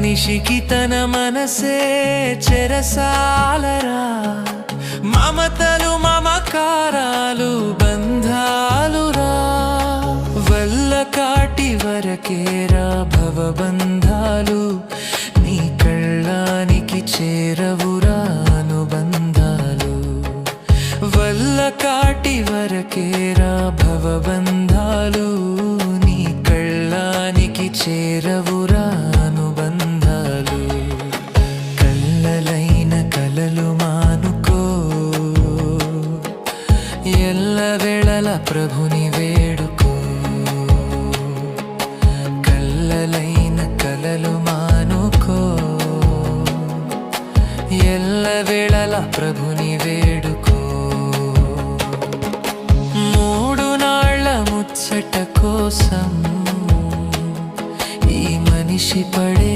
మనిషికి తన మనసే చెరసాలరా, మమతలు మమకారాలు బంధాలురా, వల్ల కాటి వరకేరా భవబంధాలు, నీ కళ్ళానికి చేరవురా అనుబంధాలు, వల్ల కాటి వరకేరా భవబంధాలు, నీ కళ్ళానికి చేరవురా అనుబంధాలు. కల్లలైన కలలు మానుకో, ఎల్లవేళల ప్రభుని వేడుకో. కల్లలైన కలలు మానుకో, ఎల్లవేళల ప్రభుని వేడుకో. మూడు నాళ్ళ ముచ్చట కోసం ఈ మనిషి పడే